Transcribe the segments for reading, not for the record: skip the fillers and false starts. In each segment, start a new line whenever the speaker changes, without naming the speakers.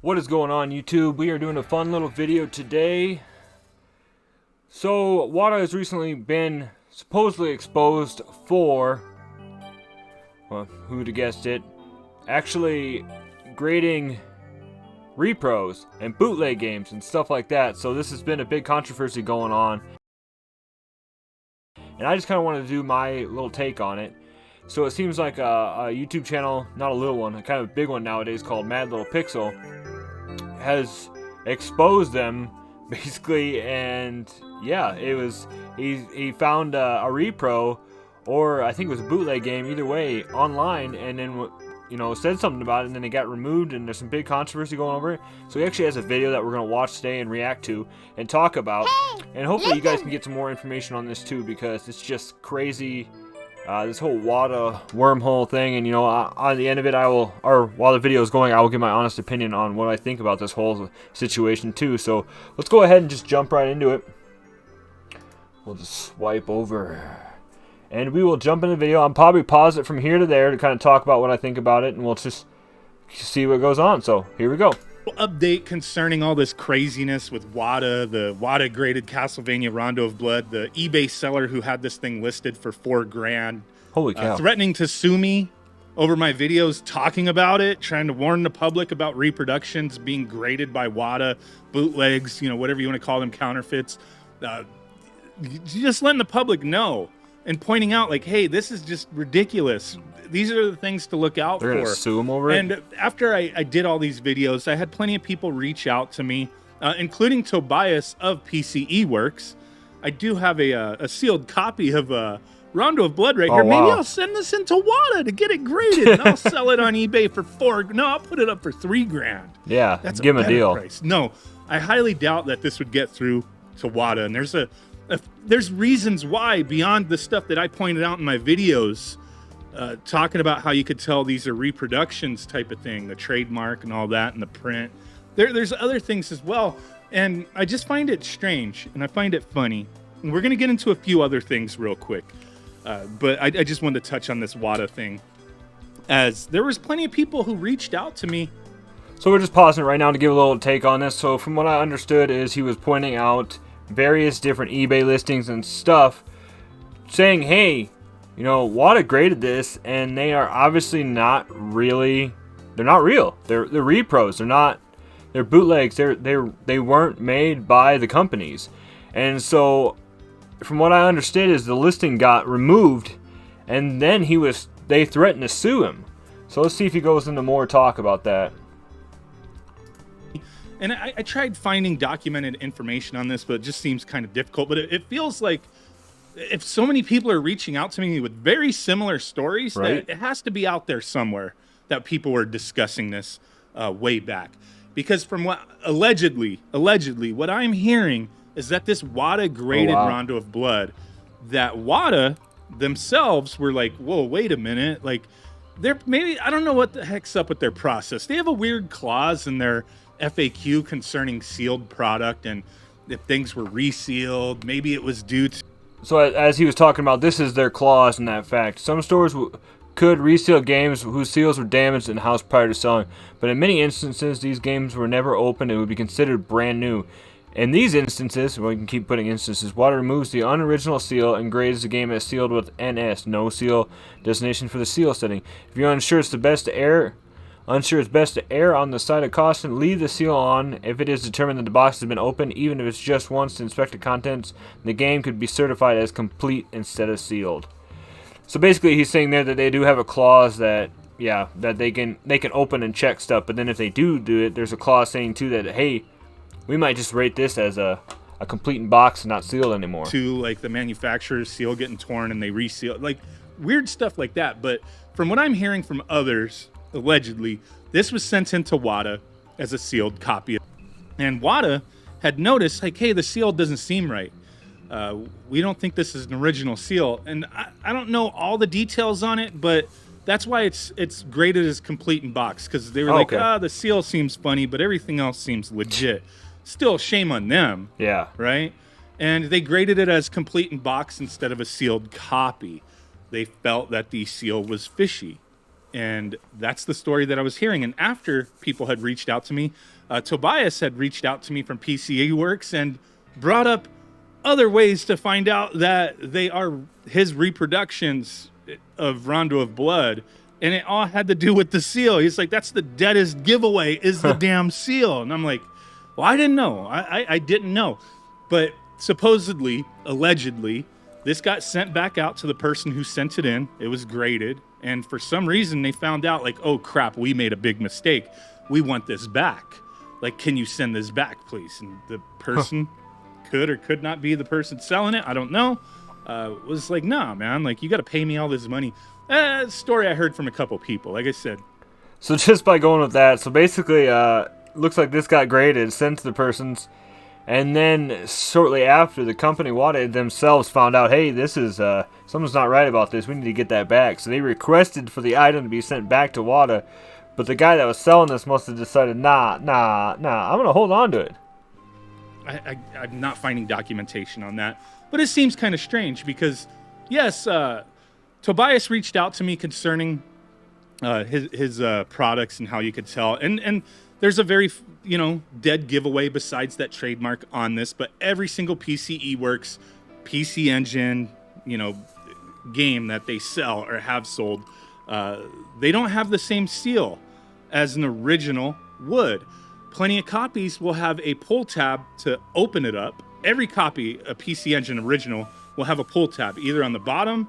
What is going on, YouTube? We are doing a fun little video today. So, Wata has recently been supposedly exposed for, well, who'd have guessed it, actually grading repros and bootleg games and stuff like that. So this has been a big controversy going on. And I just kind of wanted to do my little take on it. So it seems like a YouTube channel, not a little one, a kind of big one nowadays called Madlittlepixel, has exposed them basically, and yeah, it was he found a repro, or I think it was a bootleg game, either way, online, and then said something about it, and then it got removed, and there's some big controversy going over it. So he actually has a video that we're gonna watch today and react to and talk about, and hopefully you guys can get some more information on this too, because it's just crazy. This whole Wata wormhole thing, and on the end of it, while the video is going, I will give my honest opinion on what I think about this whole situation too. So let's go ahead and just jump right into it. We'll just swipe over, and we will jump in the video. I'll probably pause it from here to there to kind of talk about what I think about it, and we'll just see what goes on. So here we go.
Update concerning all this craziness with Wata, the Wata graded Castlevania Rondo of Blood, the eBay seller who had this thing listed for $4 grand.
Holy cow.
Threatening to sue me over my videos talking about it, trying to warn the public about reproductions being graded by Wata, bootlegs, whatever you want to call them, counterfeits. Just letting the public know and pointing out, like, hey, this is just ridiculous. These are the things to look out for.
They're gonna sue him over it?
And after I did all these videos, I had plenty of people reach out to me, including Tobias of PCE Works. I do have a sealed copy of Rondo of Blood right here.
Wow.
Maybe I'll send this into Wata to get it graded, and I'll sell it on eBay for No, I'll put it up for $3 grand.
Yeah,
That's
give him a deal.
Price. No, I highly doubt that this would get through to Wata, and there's reasons why beyond the stuff that I pointed out in my videos. Talking about how you could tell these are reproductions type of thing, the trademark and all that, and the print. There's other things as well, and I just find it strange, and I find it funny. And we're going to get into a few other things real quick, but I just wanted to touch on this Wata thing, as there was plenty of people who reached out to me.
So we're just pausing it right now to give a little take on this. So from what I understood is he was pointing out various different eBay listings and stuff, saying, hey, Wata graded this, and they are obviously not really. They're not real. They're repros. They're bootlegs. They weren't made by the companies. And so, from what I understand, is the listing got removed, and then they threatened to sue him. So let's see if he goes into more talk about that.
And I tried finding documented information on this, but it just seems kind of difficult. But it feels like, if so many people are reaching out to me with very similar stories,
right,
that it has to be out there somewhere that people were discussing this way back. Because from what allegedly, what I'm hearing is that this Wata graded Rondo of Blood, that Wata themselves were like, whoa, wait a minute. Like, I don't know what the heck's up with their process. They have a weird clause in their FAQ concerning sealed product, and if things were resealed, maybe it was due to.
So as he was talking about, this is their clause in that fact. Some stores could reseal games whose seals were damaged in house prior to selling, but in many instances, these games were never opened and would be considered brand new. In these instances, well, you can keep putting instances, Wata removes the unoriginal seal and grades the game as sealed with NS, no seal designation for the seal setting. If you're unsure it's best to err on the side of caution, leave the seal on if it is determined that the box has been opened, even if it's just once to inspect the contents. The game could be certified as complete instead of sealed. So basically he's saying there that they do have a clause that, yeah, that they can open and check stuff, but then if they do it, there's a clause saying too that, hey, we might just rate this as a complete in box and not sealed anymore.
To like the manufacturer's seal getting torn and they reseal, like weird stuff like that. But from what I'm hearing from others, allegedly, this was sent into Wata as a sealed copy. And Wata had noticed, like, hey, the seal doesn't seem right. We don't think this is an original seal. And I don't know all the details on it, but that's why it's graded as complete in box. Because they were like, the seal seems funny, but everything else seems legit. Still, shame on them.
Yeah.
Right? And they graded it as complete in box instead of a sealed copy. They felt that the seal was fishy. And that's the story that I was hearing. And after people had reached out to me, Tobias had reached out to me from PCE Works and brought up other ways to find out that they are his reproductions of Rondo of Blood. And it all had to do with the seal. He's like, that's the deadest giveaway is the damn seal. And I'm like, well, I didn't know. I didn't know. But supposedly, allegedly, this got sent back out to the person who sent it in. It was graded. And for some reason, they found out, like, oh, crap, we made a big mistake. We want this back. Like, can you send this back, please? And the person could or could not be the person selling it. I don't know. Was like, nah, man, like, you got to pay me all this money. Story I heard from a couple people, like I said.
So just by going with that, so basically, looks like this got graded, sent to the persons, and then shortly after, the company Wata themselves found out, hey, this is, something's not right about this, we need to get that back. So they requested for the item to be sent back to Wata, but the guy that was selling this must have decided, nah, I'm going to hold on to it.
I'm not finding documentation on that, but it seems kind of strange because, yes, Tobias reached out to me concerning his products and how you could tell. And there's a very, dead giveaway besides that trademark on this, but every single PCE Works, PC Engine, game that they sell or have sold, they don't have the same seal as an original would. Plenty of copies will have a pull tab to open it up. Every copy, a PC Engine original, will have a pull tab, either on the bottom,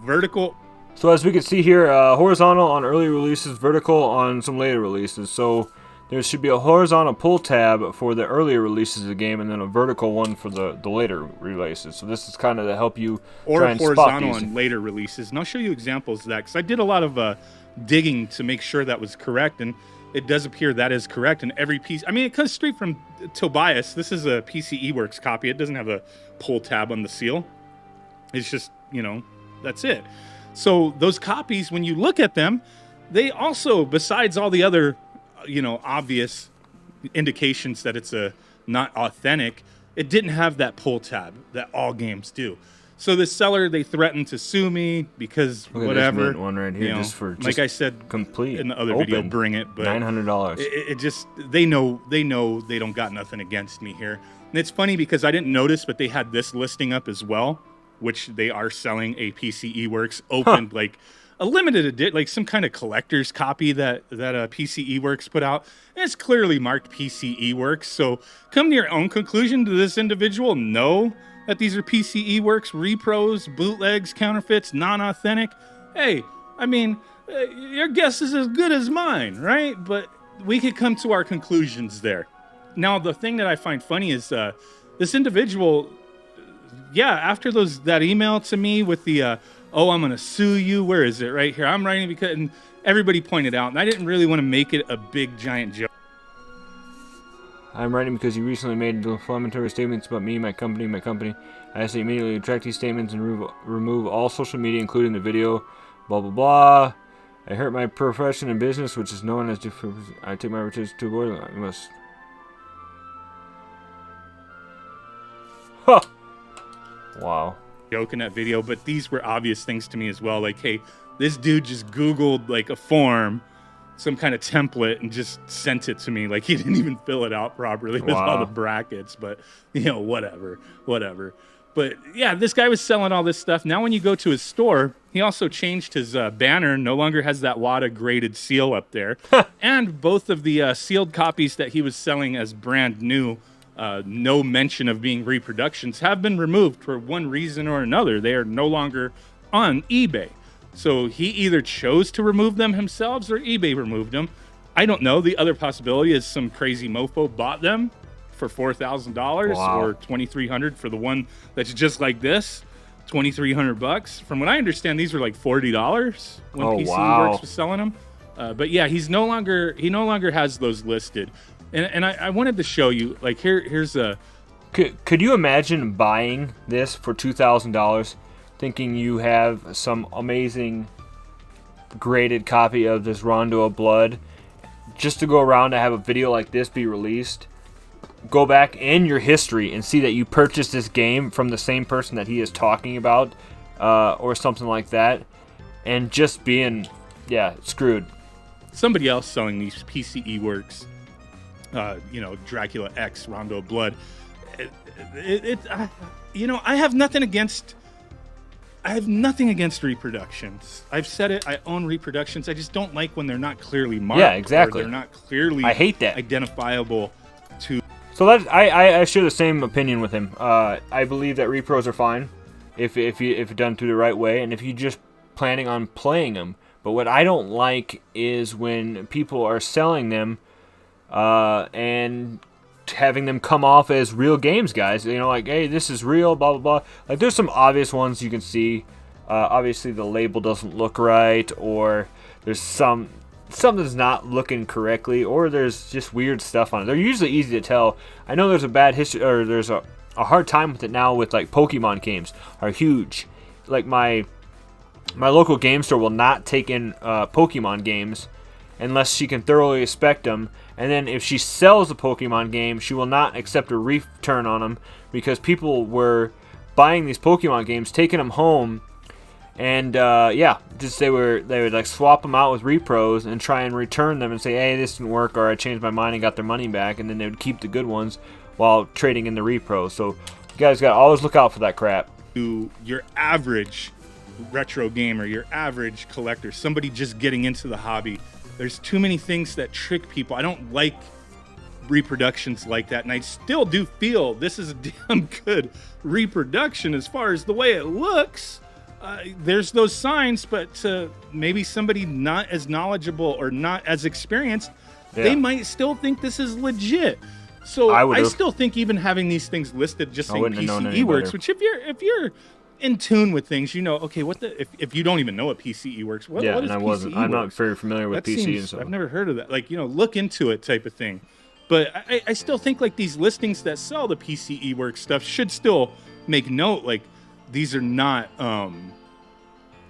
vertical.
So as we can see here, horizontal on early releases, vertical on some later releases. So there should be a horizontal pull tab for the earlier releases of the game, and then a vertical one for the later releases. So this is kind of to help you try and spot these.
Or horizontal on later releases. And I'll show you examples of that, because I did a lot of digging to make sure that was correct, and it does appear that is correct. And every piece, I mean, it comes straight from Tobias. This is a PCE Works copy. It doesn't have a pull tab on the seal. It's just, that's it. So those copies, when you look at them, they also, besides all the other, obvious indications that it's not authentic, it didn't have that pull tab that all games do. So the seller, they threatened to sue me because whatever.
One right here,
like I said,
complete
in the other video, bring it. But
$900.
It just, they know they don't got nothing against me here. And it's funny because I didn't notice, but they had this listing up as well, which they are selling a PCE Works opened, like a limited edition, like some kind of collector's copy that PCE Works put out. And it's clearly marked PCE Works. So come to your own conclusion. Does this individual know that these are PCE Works repros, bootlegs, counterfeits, non-authentic? Hey, I mean, your guess is as good as mine, right? But we could come to our conclusions there. Now, the thing that I find funny is this individual, after that email to me with the, I'm going to sue you. Where is it? Right here. I'm writing because, and everybody pointed out, and I didn't really want to make it a big, giant joke.
I'm writing because you recently made defamatory statements about me, my company. I ask that you immediately retract these statements and remove all social media, including the video, blah, blah, blah. I hurt my profession and business, which is known as I take my reputation to avoid it. I must. Huh. Wow.
Joke in that video, but these were obvious things to me as well. Like, hey, this dude just Googled like a form, some kind of template, and just sent it to me. Like, he didn't even fill it out properly with all the brackets, but whatever. But yeah, this guy was selling all this stuff. Now when you go to his store, he also changed his banner. No longer has that Wata graded seal up there. And both of the sealed copies that he was selling as brand new, no mention of being reproductions, have been removed for one reason or another. They are no longer on eBay. So he either chose to remove them himself or eBay removed them. I don't know. The other possibility is some crazy mofo bought them for $4,000 or $2,300 for the one that's just like this, $2,300. From what I understand, these were like $40 when PC Works was selling them. But yeah, he no longer has those listed. And I wanted to show you, like, here's a.
Could you imagine buying this for $2,000, thinking you have some amazing graded copy of this Rondo of Blood, just to go around to have a video like this be released? Go back in your history and see that you purchased this game from the same person that he is talking about, or something like that. and just being, yeah, screwed.
Somebody else selling these PCE works, Dracula X, Rondo of Blood. I have nothing against reproductions. I've said it. I own reproductions. I just don't like when they're not clearly marked.
Yeah, exactly.
Or they're not clearly
I hate that.
identifiable to.
So I share the same opinion with him. I believe that repros are fine if done through the right way, and if you just planning on playing them. But what I don't like is when people are selling them and having them come off as real games, guys. Like, hey, this is real, blah, blah, blah. Like, there's some obvious ones you can see. Obviously, the label doesn't look right, or there's something's not looking correctly, or there's just weird stuff on it. They're usually easy to tell. I know there's a bad history, or there's a hard time with it now with, like, Pokemon games are huge. Like, my local game store will not take in Pokemon games unless she can thoroughly inspect them. And then if she sells a Pokemon game, she will not accept a return on them, because people were buying these Pokemon games, taking them home, and they would like swap them out with repros and try and return them and say, hey, this didn't work, or I changed my mind and got their money back, and then they would keep the good ones while trading in the repros. So you guys got to always look out for that crap.
To your average retro gamer, your average collector, somebody just getting into the hobby, there's too many things that trick people. I don't like reproductions like that, and I still do feel this is a damn good reproduction as far as the way it looks. There's those signs, but maybe somebody not as knowledgeable or not as experienced, they might still think this is legit. So I still think even having these things listed, just saying PCE works, which if you're in tune with things, okay, if you don't even know what PCE works, what is PCE
I'm not very familiar with PC and stuff.
I've never heard of that. Like, look into it type of thing. But I still think like these listings that sell the PCE works stuff should still make note, like, these are not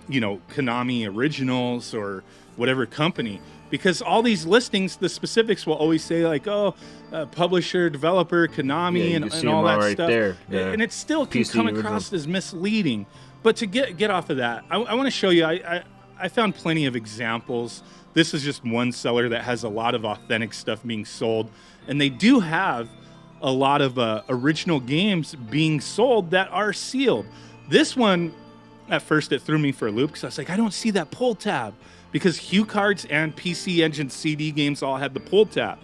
Konami originals or whatever company, because all these listings, the specifics will always say like, publisher, developer, Konami, and all that
right
stuff.
There.
Yeah. And it still can come across as misleading. But to get off of that, I want to show you, I found plenty of examples. This is just one seller that has a lot of authentic stuff being sold. And they do have a lot of original games being sold that are sealed. This one, at first, it threw me for a loop, because I was like, I don't see that pull tab, because Hue Cards and PC Engine CD games all had the pull tab.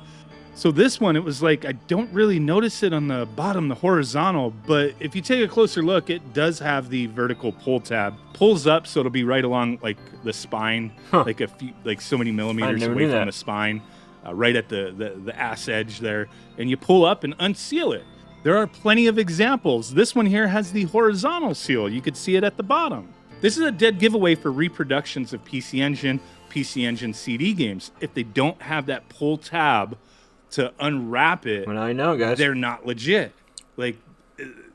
So this one, it was like, I don't really notice it on the bottom, the horizontal, but if you take a closer look, it does have the vertical pull tab. Pulls up, so it'll be right along like the spine, like so many millimeters away from the spine, right at the ass edge there, and you pull up and unseal it. There are plenty of examples. This one here has the horizontal seal. You could see it at the bottom. This is a dead giveaway for reproductions of PC Engine CD games. If they don't have that pull tab to unwrap it,
well, I know, guys,
they're not legit. Like,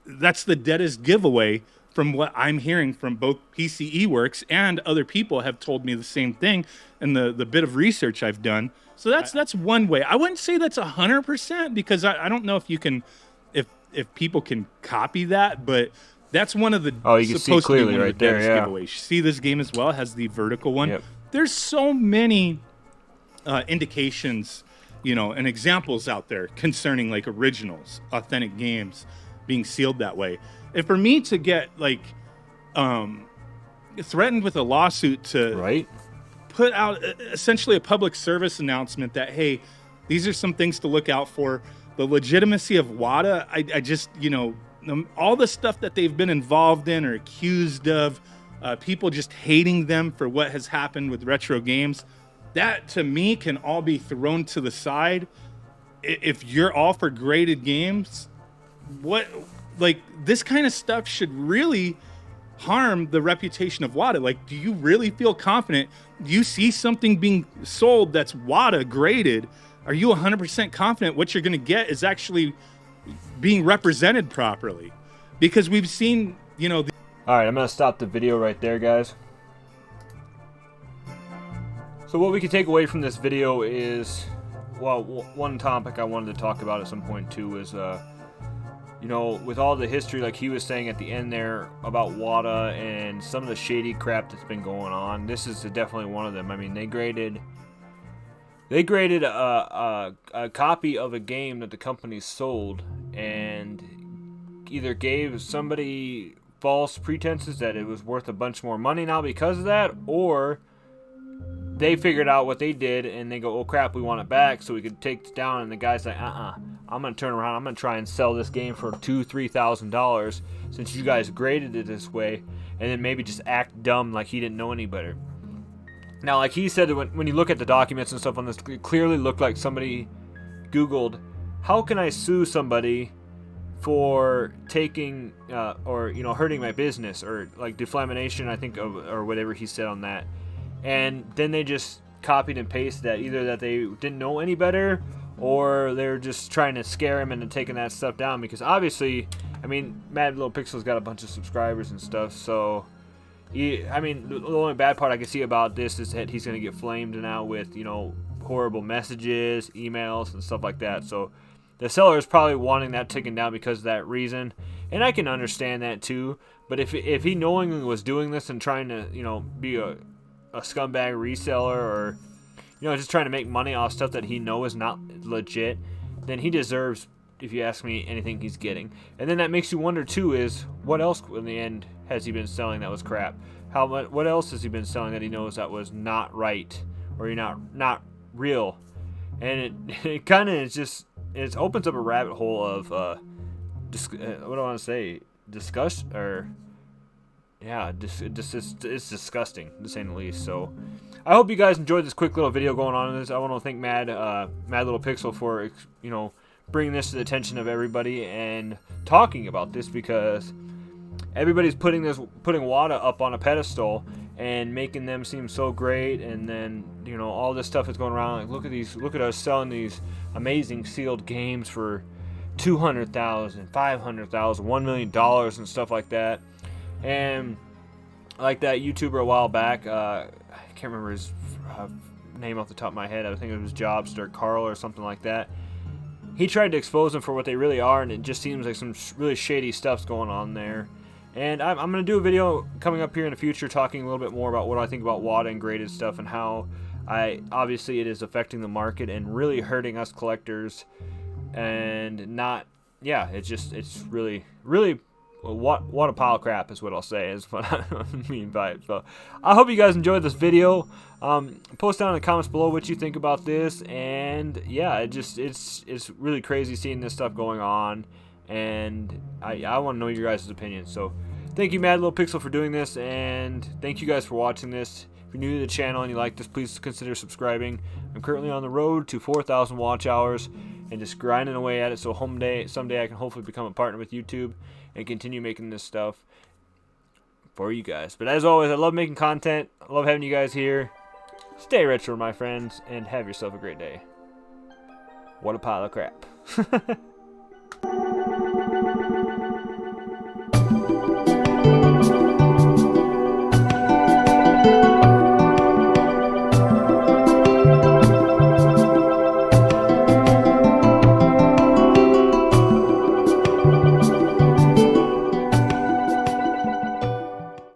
that's the deadest giveaway from what I'm hearing from both PCE Works, and other people have told me the same thing in the bit of research I've done. So that's one way. I wouldn't say that's 100%, because I don't know if you can, if people can copy that, but that's one of the
you can see clearly right there. Yeah.
Giveaways. See, this game as well, it has the vertical one.
Yep.
There's so many indications, and examples out there concerning like originals, authentic games being sealed that way. And for me to get like threatened with a lawsuit to put out essentially a public service announcement that, hey, these are some things to look out for. The legitimacy of Wata, I just, all the stuff that they've been involved in or accused of, people just hating them for what has happened with retro games, that to me can all be thrown to the side. If you're all for graded games, this kind of stuff should really harm the reputation of Wata. Like, do you really feel confident? You see something being sold that's Wata graded, are you 100% confident what you're going to get is actually being represented properly? Because we've seen, all
right, I'm going to stop the video right there, guys. So what we can take away from this video is, well, one topic I wanted to talk about at some point too is you know, with all the history, like he was saying at the end there about Wata and some of the shady crap that's been going on, this is definitely one of them. I mean, they graded a copy of a game that the company sold and either gave somebody false pretenses that it was worth a bunch more money now because of that, or they figured out what they did and they go, oh crap, we want it back so we could take it down. And the guy's like, I'm gonna turn around, I'm gonna try and sell this game for $2,000-$3,000 since you guys graded it this way, and then maybe just act dumb like he didn't know any better. Now, like he said, when you look at the documents and stuff on this, it clearly looked like somebody Googled, how can I sue somebody for taking or, you know, hurting my business, or like defamation, I think, or whatever he said on that. And then they just copied and pasted that, either that they didn't know any better, or they're just trying to scare him into taking that stuff down, because obviously, I mean, Madlittlepixel's got a bunch of subscribers and stuff, so I mean, the only bad part I can see about this is that he's going to get flamed now with, you know, horrible messages, emails, and stuff like that. So the seller is probably wanting that taken down because of that reason, and I can understand that too. But if he knowingly was doing this and trying to, you know, be a scumbag reseller, or, you know, just trying to make money off stuff that he knows is not legit, then he deserves, if you ask me, anything he's getting. And then that makes you wonder too, is what else in the end has he been selling that was crap? What else has he been selling that he knows that was not right, or not real? And it kind of is just, it opens up a rabbit hole of what do I want to say, disgust, or yeah, it's disgusting to say the least. So I hope you guys enjoyed this quick little video going on in this. I want to thank Madlittlepixel for, you know, bringing this to the attention of everybody and talking about this, because everybody's putting Wata up on a pedestal and making them seem so great, and then, you know, all this stuff is going around like, look at us selling these amazing sealed games for $200,000, $500,000, $1 million and stuff like that. And like that YouTuber a while back, I can't remember his name off the top of my head, I think it was Jobster Carl or something like that. He tried to expose them for what they really are, and it just seems like some really shady stuff's going on there. And I'm going to do a video coming up here in the future talking a little bit more about what I think about Wata and graded stuff, and how obviously it is affecting the market and really hurting us collectors. And not, yeah, it's really what a pile of crap is what I'll say, is what I mean by it. So I hope you guys enjoyed this video. Post down in the comments below what you think about this, and yeah, it's really crazy seeing this stuff going on, and I want to know your guys' opinions. So thank you, Madlittlepixel, for doing this, and thank you guys for watching this. If you're new to the channel and you like this, please consider subscribing. I'm currently on the road to 4,000 watch hours and just grinding away at it, so someday I can hopefully become a partner with YouTube and continue making this stuff for you guys. But as always, I love making content. I love having you guys here. Stay retro, my friends, and have yourself a great day. What a pile of crap.